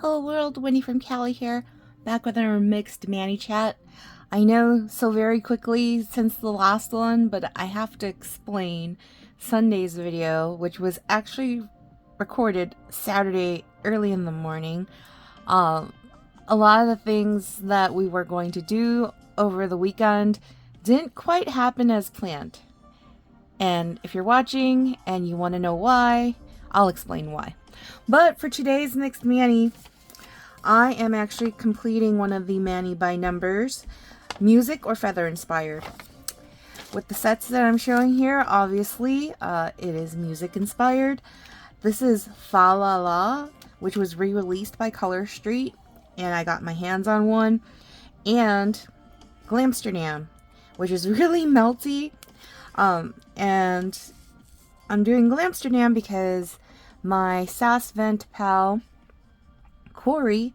Hello world, Wendy from Cali here, back with our mixed Manny chat. I know so very quickly since the last one, but I have to explain Sunday's video, which was actually recorded Saturday early in the morning. A lot of the things that we were going to do over the weekend didn't quite happen as planned. And if you're watching and you want to know why, I'll explain why. But for today's mixed Manny, I am actually completing one of the Manny by numbers, music or feather inspired. With the sets that I'm showing here, obviously, it is music inspired. This is Fa La La, which was re-released by Color Street, and I got my hands on one. And Glamsterdam, which is really melty. And I'm doing Glamsterdam because my SAS Vent pal, Corey,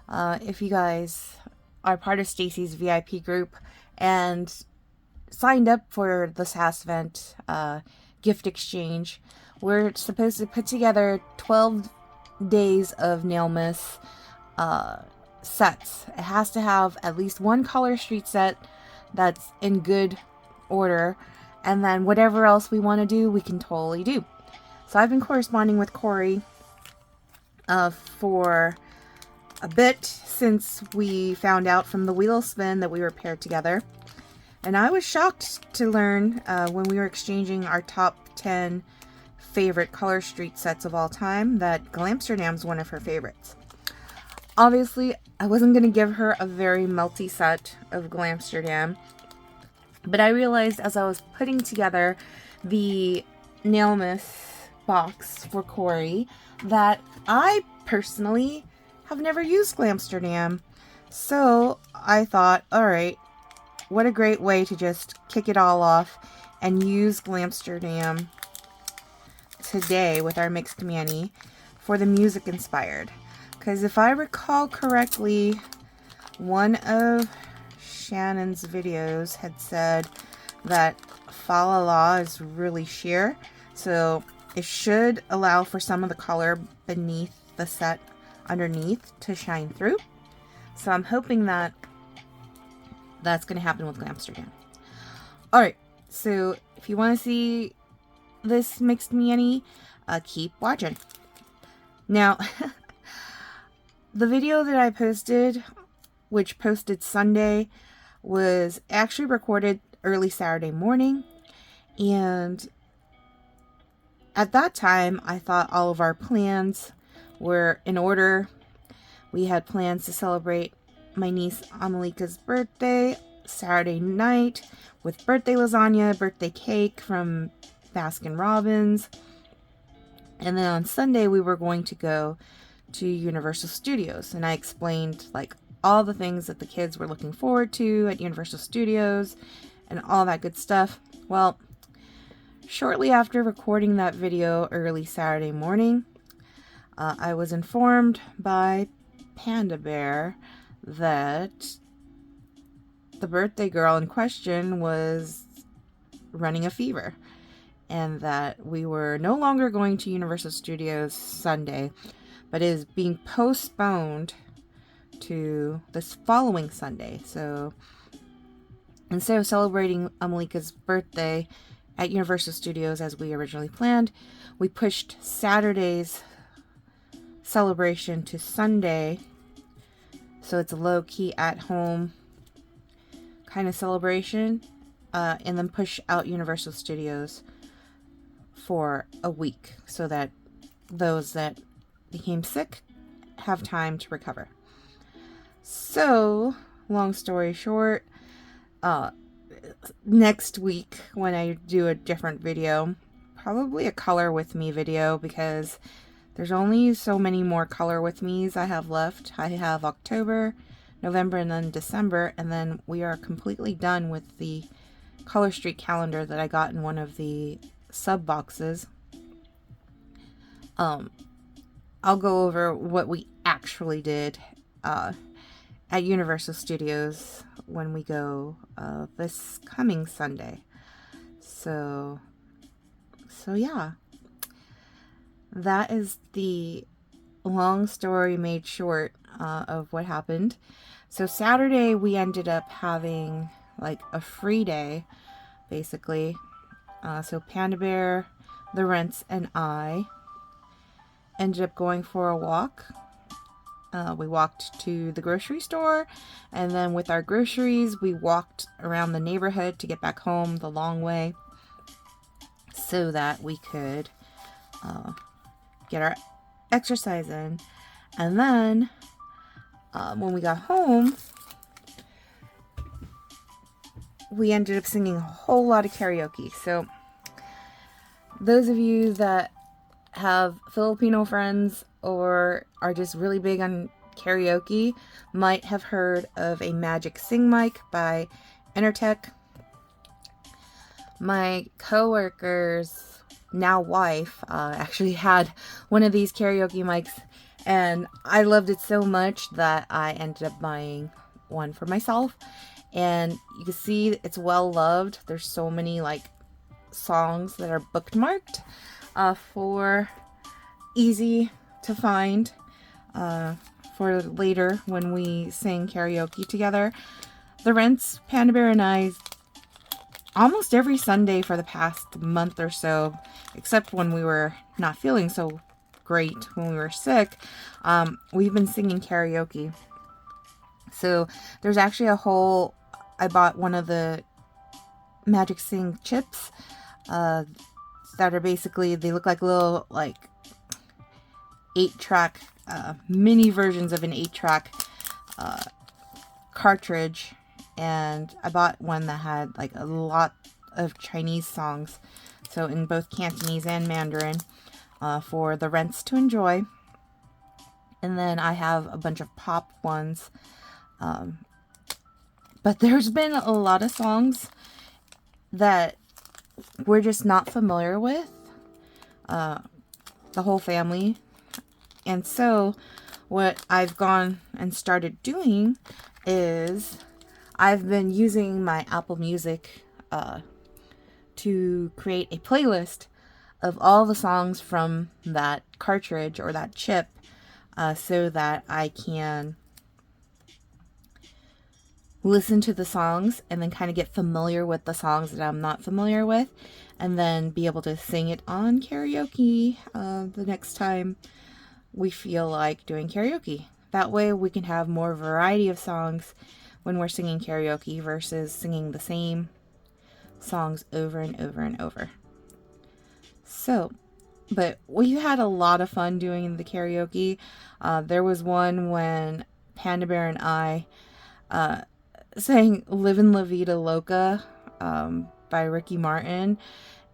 if you guys are part of Stacy's VIP group and signed up for the SAS Vent gift exchange, we're supposed to put together 12 days of Nailmas sets. It has to have at least one Color Street set that's in good order, and then whatever else we want to do, we can totally do. So I've been corresponding with Corey for a bit since we found out from the wheel spin that we were paired together. And I was shocked to learn when we were exchanging our top 10 favorite Color Street sets of all time that Glamsterdam's one of her favorites. Obviously, I wasn't going to give her a very melty set of Glamsterdam, but I realized as I was putting together the Nailmas box for Corey that I personally have never used Glamsterdam. So I thought, alright, what a great way to just kick it all off and use Glamsterdam today with our mixed Manny for the music inspired. Because if I recall correctly, one of Shannon's videos had said that Fa La La is really sheer, so it should allow for some of the color beneath the set underneath to shine through. So I'm hoping that that's going to happen with Glamsterdam. Alright, so if you want to see this mixed Manny, keep watching. Now, the video that I posted, which posted Sunday, was actually recorded early Saturday morning, and at that time I thought all of our plans were in order. We had plans to celebrate my niece Amalika's birthday Saturday night with birthday lasagna, birthday cake from Baskin Robbins, and then on Sunday we were going to go to Universal Studios, and I explained like all the things that the kids were looking forward to at Universal Studios and all that good stuff. Well, shortly after recording that video early Saturday morning, I was informed by Panda Bear that the birthday girl in question was running a fever, and that we were no longer going to Universal Studios Sunday, but is being postponed to this following Sunday. So instead of celebrating Amalika's birthday at Universal Studios as we originally planned, we pushed Saturday's celebration to Sunday, so it's a low-key at-home kind of celebration, and then push out Universal Studios for a week so that those that became sick have time to recover. So, long story short, next week when I do a different video, probably a color with me video, because there's only so many more color with me's I have left. I have October, November, and then December, and then we are completely done with the Color Street calendar that I got in one of the sub boxes. I'll go over what we actually did at Universal Studios when we go this coming Sunday. So yeah, that is the long story made short of what happened. So Saturday we ended up having like a free day, basically. So Panda Bear, the Rents, and I ended up going for a walk. We walked to the grocery store, and then with our groceries, we walked around the neighborhood to get back home the long way so that we could get our exercise in. And then when we got home, we ended up singing a whole lot of karaoke. So those of you that have Filipino friends or are just really big on karaoke might have heard of a Magic Sing Mic by Intertech. My coworker's now wife actually had one of these karaoke mics, and I loved it so much that I ended up buying one for myself. And you can see it's well loved. There's so many like songs that are bookmarked for easy to find for later when we sing karaoke together. The Rents, Panda Bear, and I, almost every Sunday for the past month or so, except when we were not feeling so great, when we were sick, we've been singing karaoke. So there's actually I bought one of the Magic Sing chips that are basically, they look like little like 8-track mini versions of an 8-track cartridge, and I bought one that had like a lot of Chinese songs, so in both Cantonese and Mandarin, for the Rents to enjoy. And then I have a bunch of pop ones, but there's been a lot of songs that we're just not familiar with, the whole family. And so what I've gone and started doing is I've been using my Apple Music to create a playlist of all the songs from that cartridge or that chip, so that I can listen to the songs and then kind of get familiar with the songs that I'm not familiar with, and then be able to sing it on karaoke the next time we feel like doing karaoke. That way we can have more variety of songs when we're singing karaoke versus singing the same songs over and over and over. So, but we had a lot of fun doing the karaoke. There was one when Panda Bear and I sang Livin' La Vida Loca by Ricky Martin,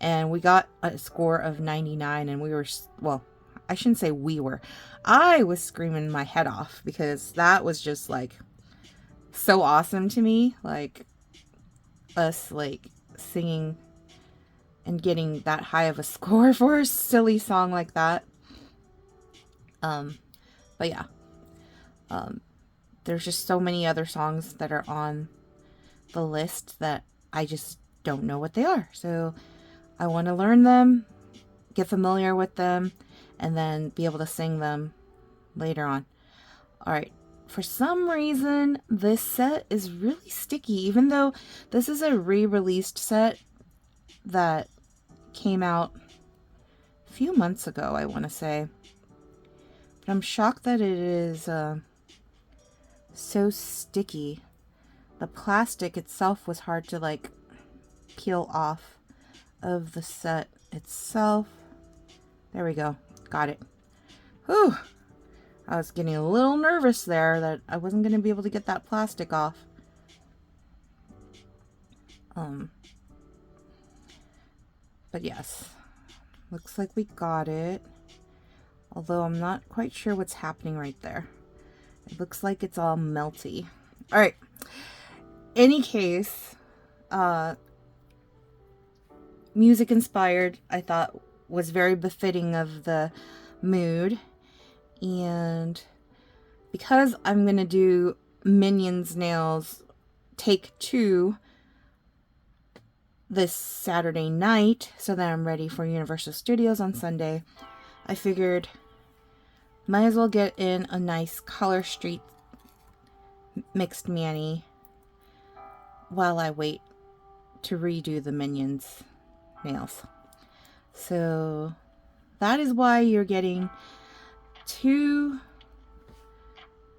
and we got a score of 99, and we were, well, I shouldn't say we were. I was screaming my head off because that was just like so awesome to me. Like us like singing and getting that high of a score for a silly song like that. But yeah. There's just so many other songs that are on the list that I just don't know what they are. So I want to learn them, get familiar with them, and then be able to sing them later on. Alright, for some reason, this set is really sticky, even though this is a re-released set that came out a few months ago, I want to say. But I'm shocked that it is so sticky. The plastic itself was hard to like peel off of the set itself. There we go. Got it. Whew. I was getting a little nervous there that I wasn't going to be able to get that plastic off. But yes. Looks like we got it. Although I'm not quite sure what's happening right there. It looks like it's all melty. Alright. Any case, music inspired, I thought was very befitting of the mood. And because I'm going to do Minions Nails Take 2 this Saturday night, so that I'm ready for Universal Studios on Sunday, I figured might as well get in a nice Color Street mixed mani while I wait to redo the Minions nails. So that is why you're getting 2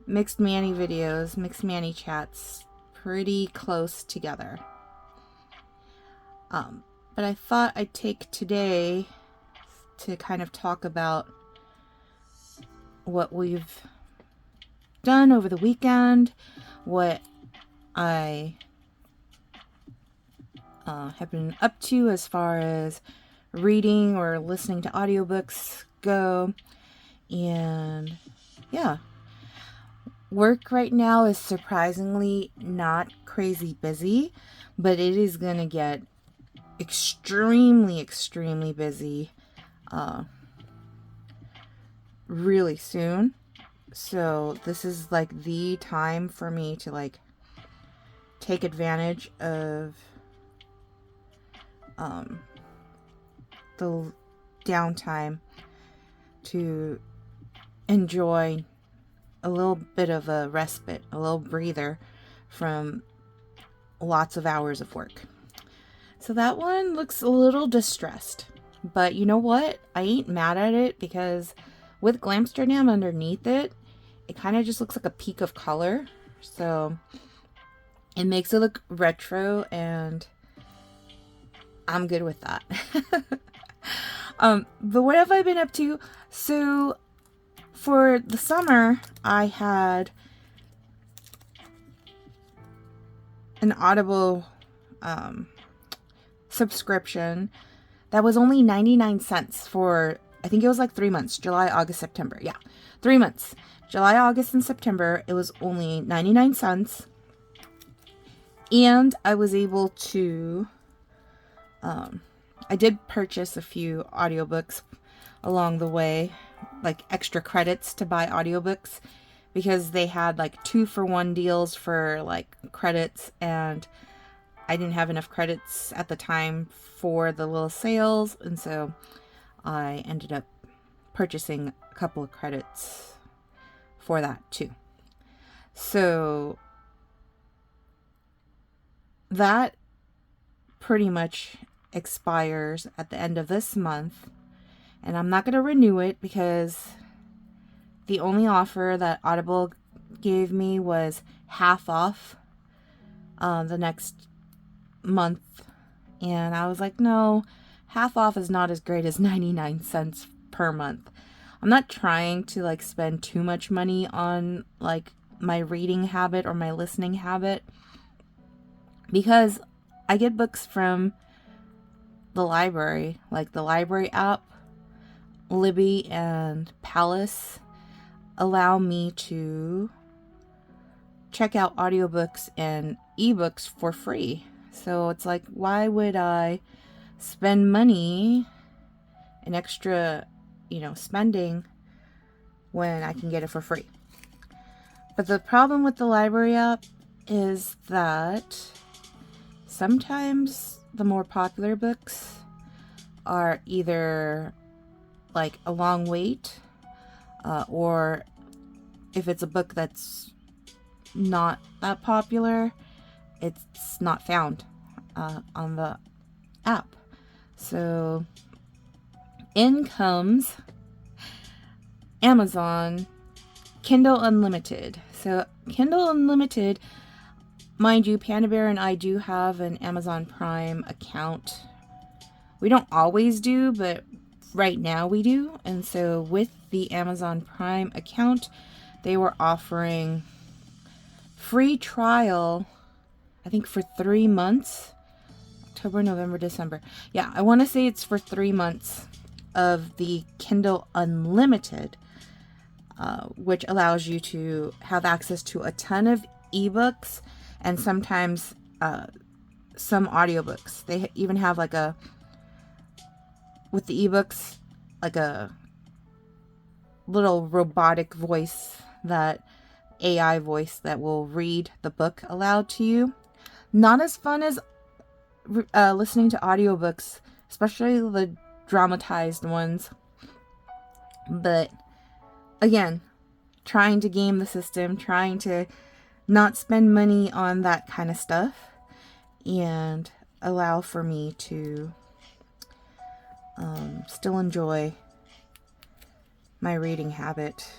mixed mani videos, mixed mani chats, pretty close together. But I thought I'd take today to kind of talk about what we've done over the weekend, what I have been up to as far as reading or listening to audiobooks go. And yeah, work right now is surprisingly not crazy busy, but it is gonna get extremely busy really soon. So this is like the time for me to like take advantage of the downtime to enjoy a little bit of a respite, a little breather from lots of hours of work. So that one looks a little distressed, but you know what? I ain't mad at it, because with Glamsterdam underneath it, it kind of just looks like a peak of color. So it makes it look retro, and I'm good with that. But what have I been up to? So for the summer, I had an Audible subscription that was only 99 cents for, I think it was like 3 months, July, August, September. Yeah, 3 months. July, August, and September. It was only 99 cents. And I was able to, I did purchase a few audiobooks along the way, like extra credits to buy audiobooks, because they had like 2-for-1 deals for like credits, and I didn't have enough credits at the time for the little sales, and so I ended up purchasing a couple of credits for that too. So that pretty much expires at the end of this month, and I'm not going to renew it because the only offer that Audible gave me was half off the next month, and I was like, no, half off is not as great as 99 cents per month. I'm not trying to like spend too much money on like my reading habit or my listening habit, because I get books from the library, like the library app. Libby and Palace allow me to check out audiobooks and ebooks for free. So it's like, why would I spend money, an extra, spending, when I can get it for free? But the problem with the library app is that sometimes the more popular books are either like a long wait, or if it's a book that's not that popular, it's not found on the app. So in comes Amazon Kindle Unlimited. So Kindle Unlimited, mind you, Panda Bear and I do have an Amazon Prime account. We don't always do, but right now we do. And so with the Amazon Prime account, they were offering free trial, I think for 3 months. October, November, December. Yeah, I want to say it's for 3 months of the Kindle Unlimited, which allows you to have access to a ton of ebooks and sometimes some audiobooks. They even have like with the ebooks, like a little robotic voice, that AI voice that will read the book aloud to you. Not as fun as listening to audiobooks, especially the dramatized ones, but again, trying to game the system, trying to not spend money on that kind of stuff, and allow for me to still enjoy my reading habit.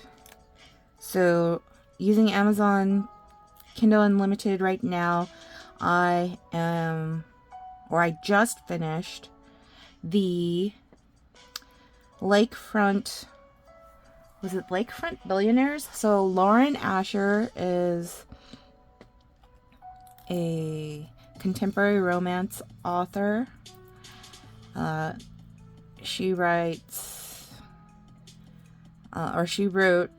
So, using Amazon Kindle Unlimited right now, I just finished the Lakefront Billionaires? So Lauren Asher is a contemporary romance author. She writes, she wrote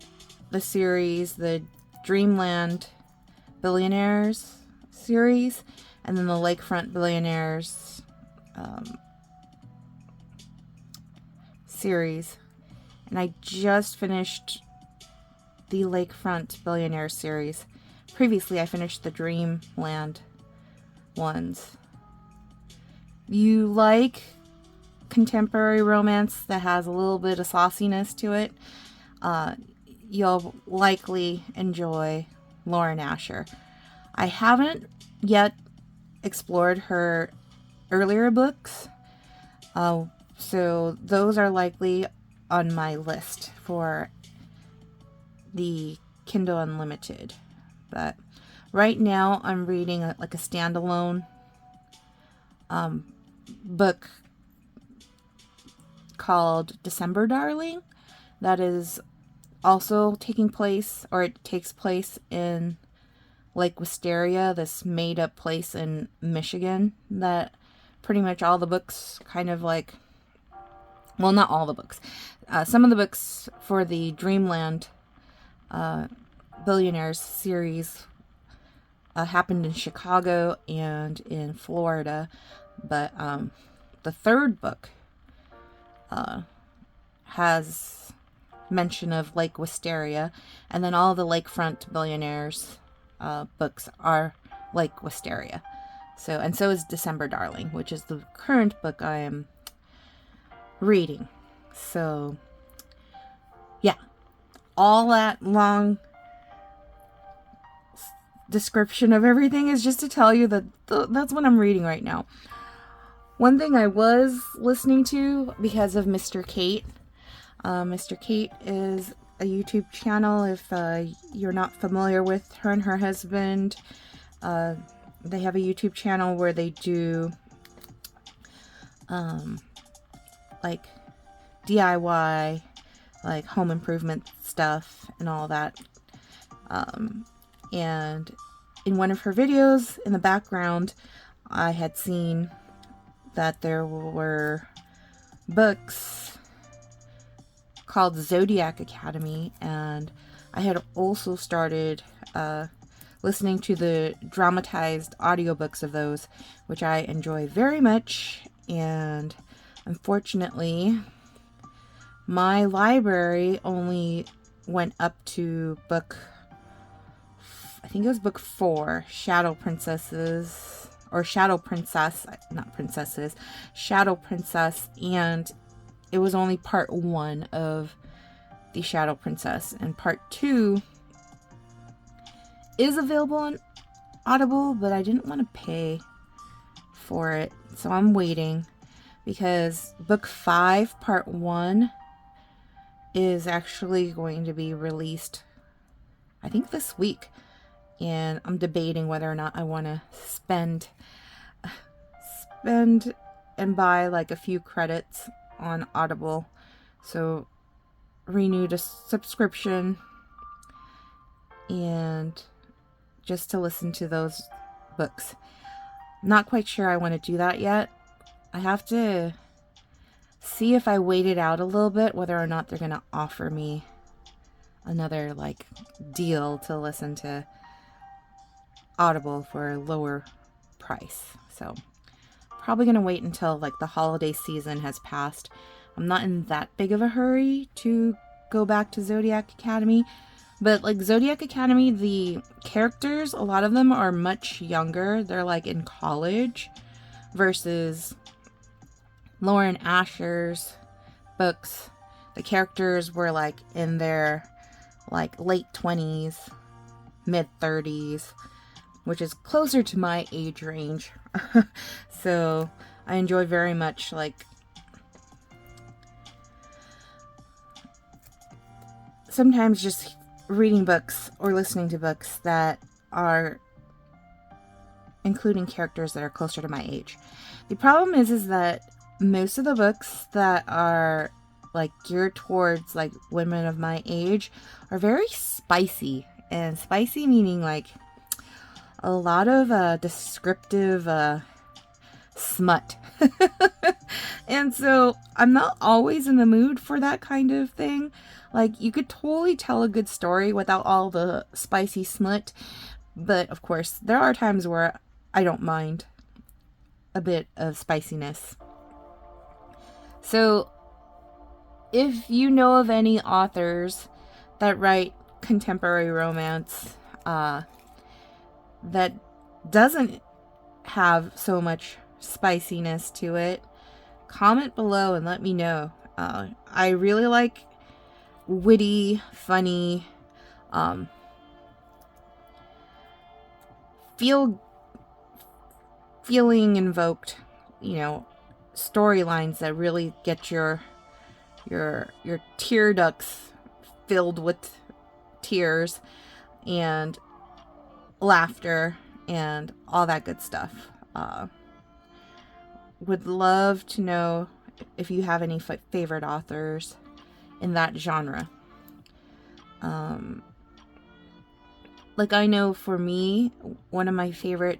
the series, the Dreamland Billionaires series, and then the Lakefront Billionaires series. And I just finished the Lakefront Billionaire series. Previously, I finished the Dreamland ones. You like contemporary romance that has a little bit of sauciness to it, you'll likely enjoy Lauren Asher. I haven't yet explored her earlier books, so those are likely on my list for the Kindle Unlimited. But right now I'm reading a standalone book called December Darling that is also taking place, or it takes place in Lake Wisteria, this made up place in Michigan that pretty much all the books kind of like, well, not all the books. Some of the books for the Dreamland Billionaires series happened in Chicago and in Florida, but the third book has mention of Lake Wisteria, and then all the Lakefront Billionaires books are Lake Wisteria. So is December Darling, which is the current book I am reading. So yeah, all that long description of everything is just to tell you that that's what I'm reading right now. One thing I was listening to because of Mr. Kate. Mr. Kate is a YouTube channel. If you're not familiar with her and her husband, they have a YouTube channel where they do like DIY, like home improvement stuff and all that. And in one of her videos in the background, I had seen that there were books called Zodiac Academy, and I had also started listening to the dramatized audiobooks of those, which I enjoy very much. And unfortunately, my library only went up to book, I think it was book 4, Shadow Princesses, or Shadow Princess, not Princesses, Shadow Princess, and it was only part 1 of the Shadow Princess, and part 2 is available on Audible, but I didn't want to pay for it, so I'm waiting, because book 5, part 1 is actually going to be released, I think this week, and I'm debating whether or not I want to spend and buy like a few credits on Audible, so renewed a subscription and just to listen to those books. Not quite sure I want to do that yet. I have to see if I wait it out a little bit, whether or not they're going to offer me another like deal to listen to Audible for a lower price. So probably going to wait until like the holiday season has passed. I'm not in that big of a hurry to go back to Zodiac Academy, but like Zodiac Academy, the characters, a lot of them are much younger. They're like in college, versus Lauren Asher's books. The characters were like in their like late 20s, mid 30s, which is closer to my age range. So I enjoy very much like sometimes just reading books or listening to books that are including characters that are closer to my age. The problem is that most of the books that are like geared towards like women of my age are very spicy, and spicy meaning like a lot of descriptive smut. And so I'm not always in the mood for that kind of thing. Like, you could totally tell a good story without all the spicy smut, but of course there are times where I don't mind a bit of spiciness. So if you know of any authors that write contemporary romance that doesn't have so much spiciness to it, comment below and let me know. I really like witty, funny, feeling invoked, storylines that really get your tear ducts filled with tears and laughter and all that good stuff. Would love to know if you have any favorite authors in that genre. Like, I know for me, one of my favorite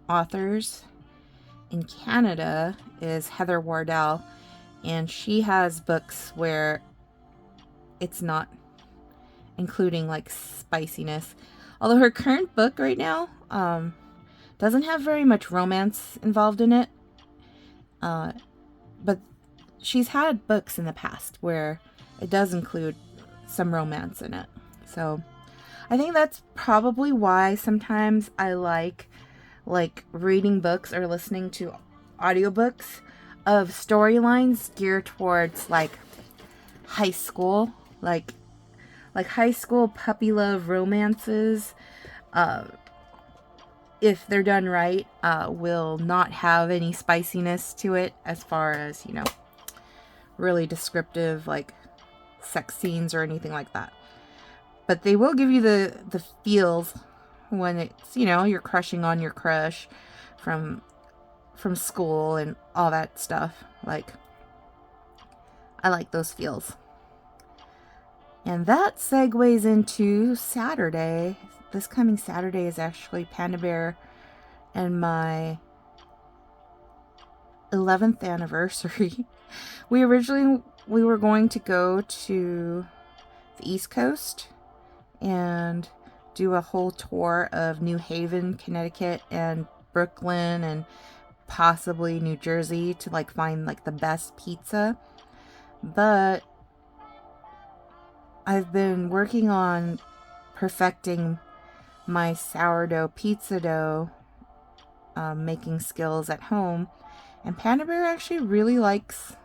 authors in Canada is Heather Wardell, and she has books where it's not including like spiciness. Although her current book right now doesn't have very much romance involved in it. But she's had books in the past where it does include some romance in it. So I think that's probably why sometimes I like reading books or listening to audiobooks of storylines geared towards like high school, like high school puppy love romances. If they're done right, will not have any spiciness to it as far as, really descriptive like sex scenes or anything like that. But they will give you the feels when it's, you're crushing on your crush from school and all that stuff. Like, I like those feels. And that segues into Saturday. This coming Saturday is actually Panda Bear and my 11th anniversary. We were going to go to the East Coast and do a whole tour of New Haven, Connecticut, and Brooklyn, and possibly New Jersey to like find like the best pizza. But I've been working on perfecting my sourdough pizza dough making skills at home, and Panda Bear actually really likes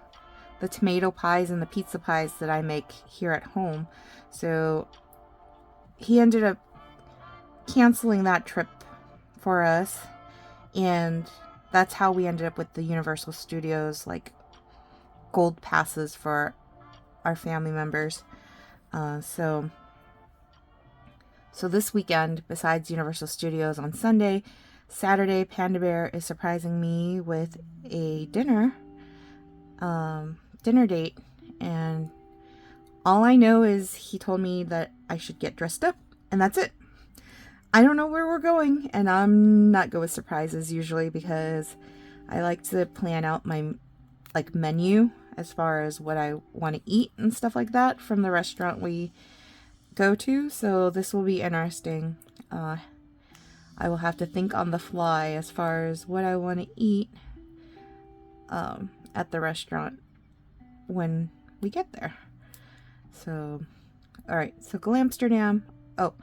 the tomato pies and the pizza pies that I make here at home. So he ended up canceling that trip for us, and that's how we ended up with the Universal Studios like gold passes for our family members. So this weekend, besides Universal Studios on Sunday, Saturday, Panda Bear is surprising me with a dinner date, and all I know is he told me that I should get dressed up, and that's it. I don't know where we're going, and I'm not good with surprises usually because I like to plan out my like menu as far as what I want to eat and stuff like that from the restaurant we go to. So this will be interesting. I will have to think on the fly as far as what I want to eat at the restaurant when we get there. So, all right. So Glamsterdam. Oh,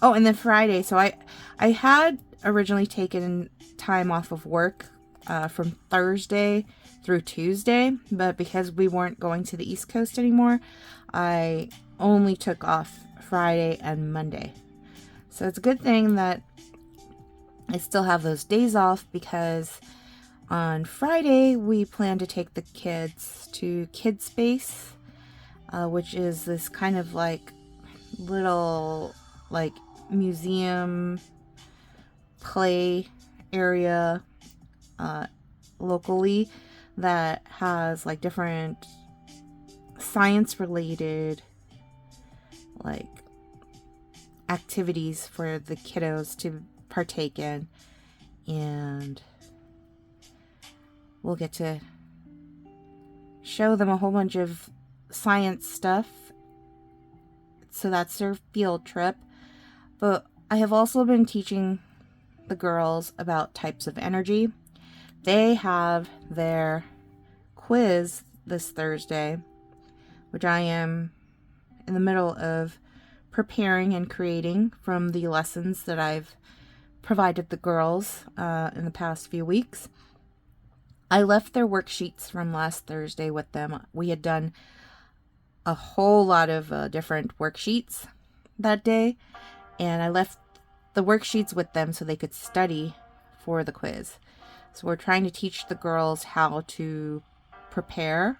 and then Friday. So I had originally taken time off of work from Thursday through Tuesday, but because we weren't going to the East Coast anymore, I only took off Friday, and Monday. So it's a good thing that I still have those days off, because on Friday we plan to take the kids to Kid Space, which is this kind of like little like museum play area locally that has like different science related like activities for the kiddos to partake in, and we'll get to show them a whole bunch of science stuff. So that's their field trip. But I have also been teaching the girls about types of energy. They have their quiz this Thursday, which I am in the middle of preparing and creating from the lessons that I've provided the girls in the past few weeks. I left their worksheets from last Thursday with them. We had done a whole lot of different worksheets that day, and I left the worksheets with them so they could study for the quiz. So we're trying to teach the girls how to prepare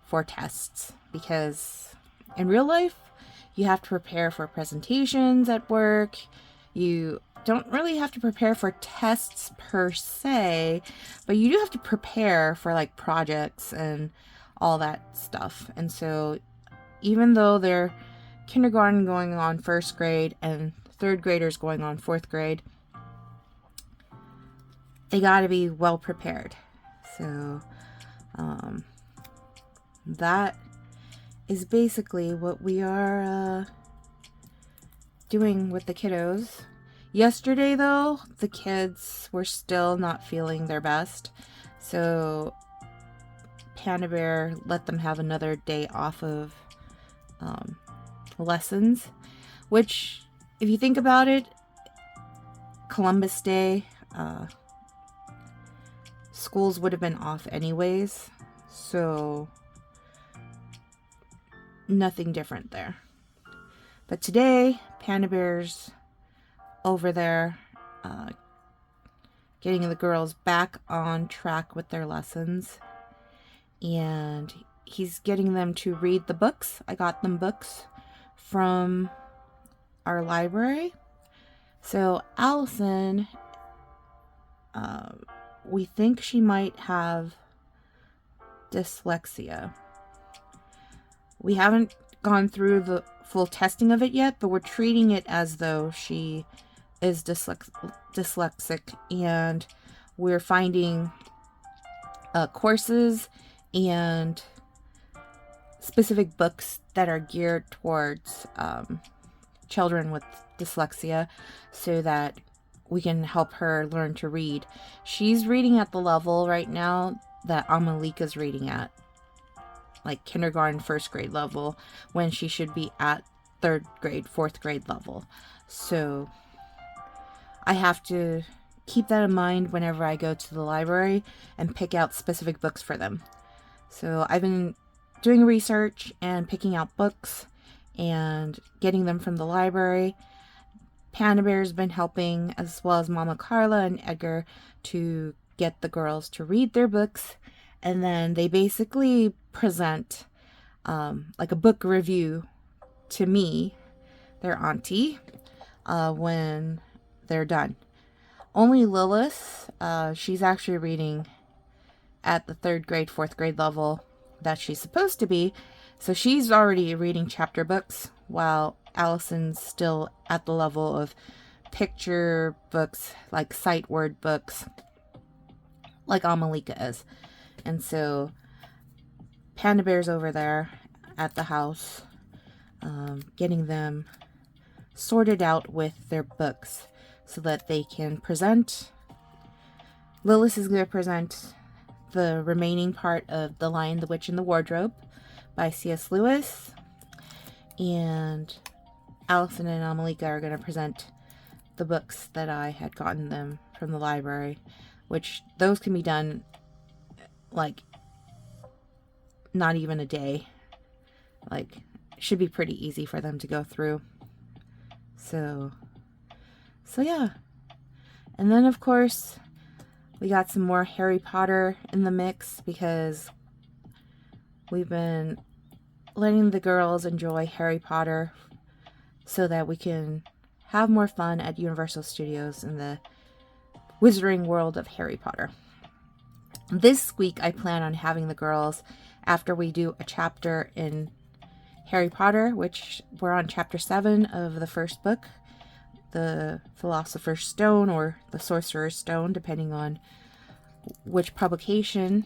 for tests, because in real life you have to prepare for presentations at work. You don't really have to prepare for tests per se, but you do have to prepare for like projects and all that stuff. And so even though they're kindergarten going on first grade and third graders going on fourth grade, they got to be well prepared. So that is basically what we are doing with the kiddos. Yesterday, though, the kids were still not feeling their best, so Panda Bear let them have another day off of lessons, which, if you think about it, Columbus Day, schools would have been off anyways, so nothing different there. But today, Panda Bear's over there getting the girls back on track with their lessons, and he's getting them to read the books. I got them books from our library. So Allison, we think she might have dyslexia. We haven't gone through the full testing of it yet, but we're treating it as though she is dyslexic, and we're finding courses and specific books that are geared towards children with dyslexia, so that we can help her learn to read. She's reading at the level right now that Amalika's reading at, like kindergarten, first grade level, when she should be at third grade, fourth grade level. So I have to keep that in mind whenever I go to the library and pick out specific books for them. So I've been doing research and picking out books and getting them from the library. Panda Bear's been helping, as well as Mama Carla and Edgar, to get the girls to read their books, and then they basically present like a book review to me, their auntie, when they're done. Only Lilith, she's actually reading at the third grade, fourth grade level that she's supposed to be, so she's already reading chapter books, while Allison's still at the level of picture books, like sight word books, like Amalika is. And so Panda Bear's over there at the house, getting them sorted out with their books so that they can present. Lilith is going to present the remaining part of The Lion, the Witch, and the Wardrobe by C.S. Lewis, and Allison and Amalika are going to present the books that I had gotten them from the library, which those can be done like not even a day. Like should be pretty easy for them to go through. So yeah. And then of course we got some more Harry Potter in the mix because we've been letting the girls enjoy Harry Potter so that we can have more fun at Universal Studios in the Wizarding World of Harry Potter. This week I plan on having the girls, after we do a chapter in Harry Potter, which we're on chapter 7 of the first book, the Philosopher's Stone or the Sorcerer's Stone, depending on which publication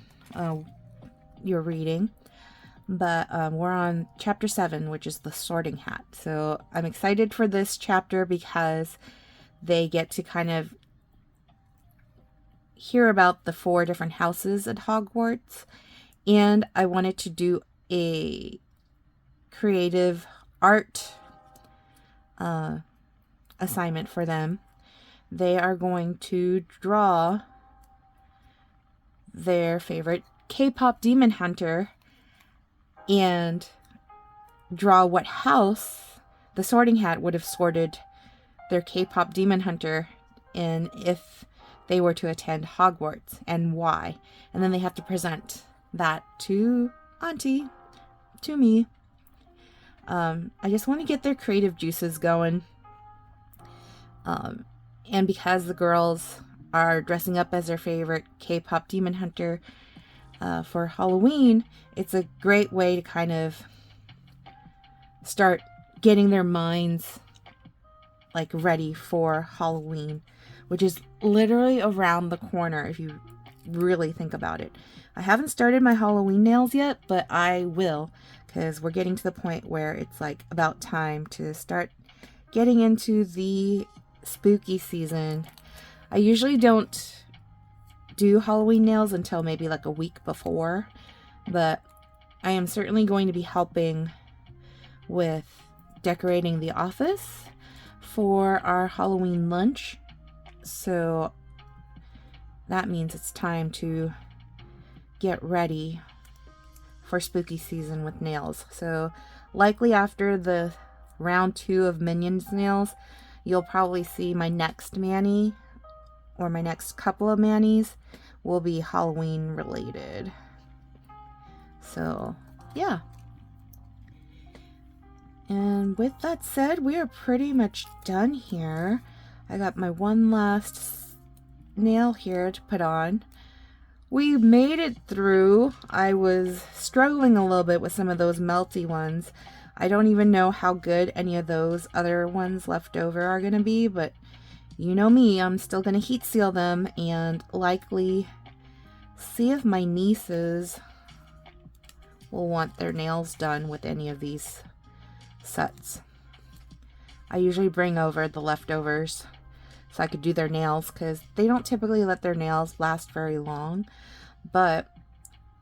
you're reading. But we're on chapter 7, which is the Sorting Hat. So I'm excited for this chapter because they get to kind of hear about the 4 different houses at Hogwarts. And I wanted to do a creative art assignment for them. They are going to draw their favorite K-pop demon hunter and draw what house the Sorting Hat would have sorted their K-pop demon hunter in if they were to attend Hogwarts, and why. And then they have to present that to Auntie, to me. I just want to get their creative juices going. And because the girls are dressing up as their favorite K-pop demon hunter for Halloween, it's a great way to kind of start getting their minds like ready for Halloween, which is literally around the corner if you really think about it. I haven't started my Halloween nails yet, but I will, because we're getting to the point where it's like about time to start getting into the spooky season. I usually don't do Halloween nails until maybe like a week before, but I am certainly going to be helping with decorating the office for our Halloween lunch. So that means it's time to get ready for spooky season with nails. So likely after the round 2 of Minions nails, you'll probably see my next mani, or my next couple of manis, will be Halloween related. So yeah. And with that said, we are pretty much done here. I got my one last nail here to put on. We made it through. I was struggling a little bit with some of those melty ones. I don't even know how good any of those other ones left over are going to be, but you know me, I'm still going to heat seal them and likely see if my nieces will want their nails done with any of these sets. I usually bring over the leftovers so I could do their nails, because they don't typically let their nails last very long. But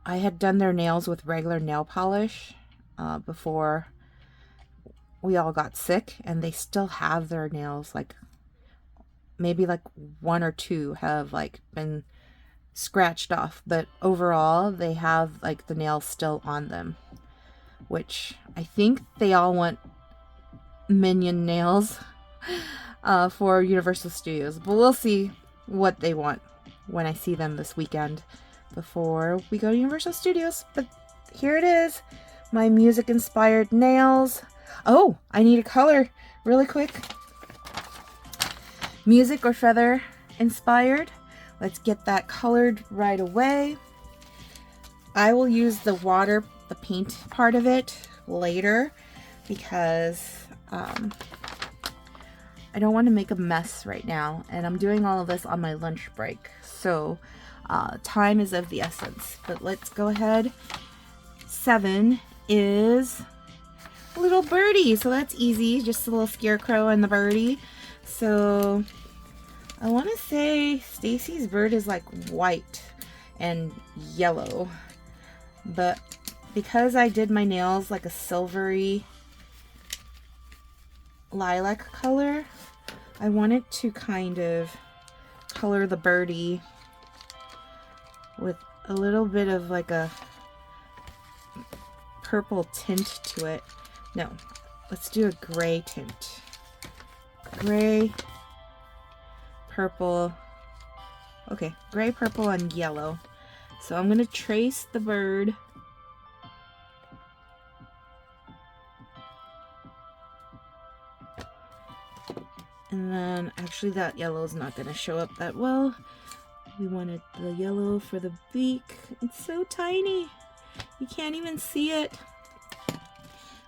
I had done their nails with regular nail polish before we all got sick, and they still have their nails, like maybe like 1 or 2 have like been scratched off, but overall they have like the nails still on them, which I think they all want Minion nails for Universal Studios, but we'll see what they want when I see them this weekend before we go to Universal Studios. But here it is, my music inspired nails. Oh, I need a color really quick. Music or feather inspired. Let's get that colored right away. I will use the water, the paint part of it later, because I don't want to make a mess right now, and I'm doing all of this on my lunch break, so time is of the essence. But let's go ahead. 7 is a little birdie, so that's easy, just a little scarecrow and the birdie. So I want to say Stacy's bird is like white and yellow, but because I did my nails like a silvery lilac color, I wanted to kind of color the birdie with a little bit of like a purple tint to it. No, let's do a gray tint. Gray, purple. Okay, gray, purple, and yellow. So I'm going to trace the bird. And then, actually that yellow is not going to show up that well. We wanted the yellow for the beak. It's so tiny. You can't even see it.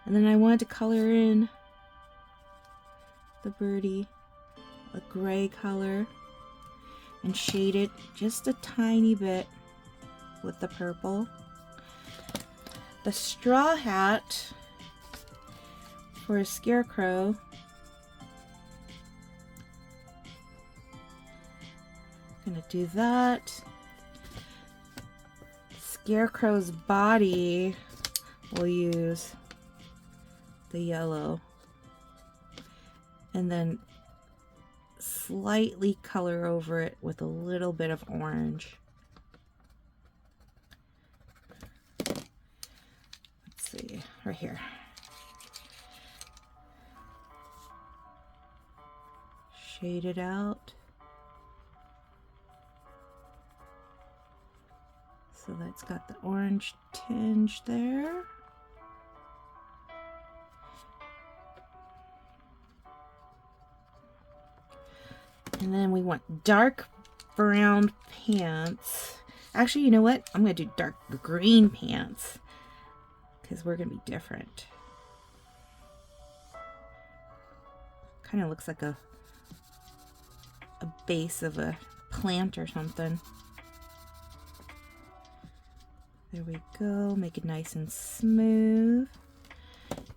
And then I wanted to color in the birdie a gray color and shade it just a tiny bit with the purple. The straw hat for a scarecrow. Gonna do that. Scarecrow's body, we'll use the yellow and then slightly color over it with a little bit of orange. Let's see, right here. Shade it out. So that's got the orange tinge there. And then we want dark brown pants. Actually, you know what? I'm going to do dark green pants because we're going to be different. Kind of looks like a base of a plant or something. There we go. Make it nice and smooth.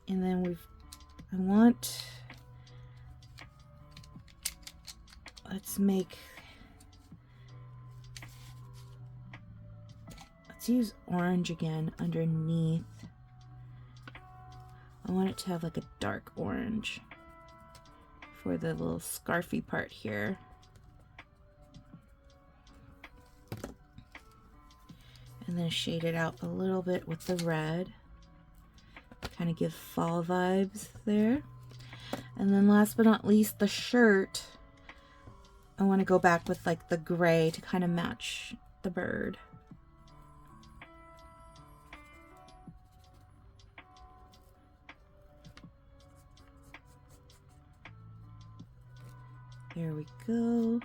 And then let's use orange again underneath. I want it to have like a dark orange for the little scarfy part here. And then shade it out a little bit with the red. Kind of give fall vibes there. And then last but not least, the shirt. I want to go back with like the gray to kind of match the bird. There we go.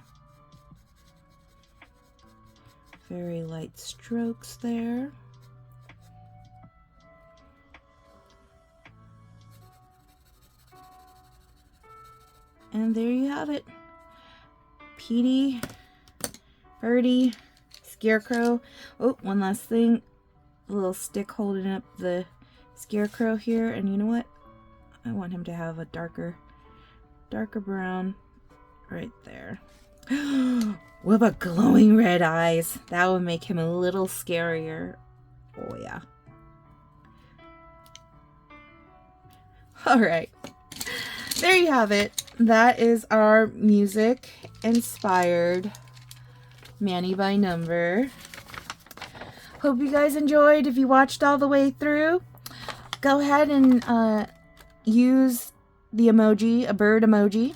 Very light strokes there. And there you have it. Petey, birdie, scarecrow. Oh, one last thing. A little stick holding up the scarecrow here. And you know what? I want him to have a darker brown right there. What about glowing red eyes? That would make him a little scarier. Oh yeah. All right. There you have it. That is our music inspired Manny by Number. Hope you guys enjoyed. If you watched all the way through, go ahead and use the emoji, a bird emoji,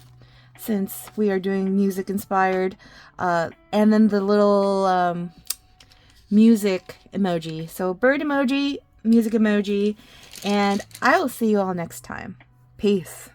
since we are doing music inspired, and then the little music emoji. So bird emoji, music emoji, and I will see you all next time. Peace.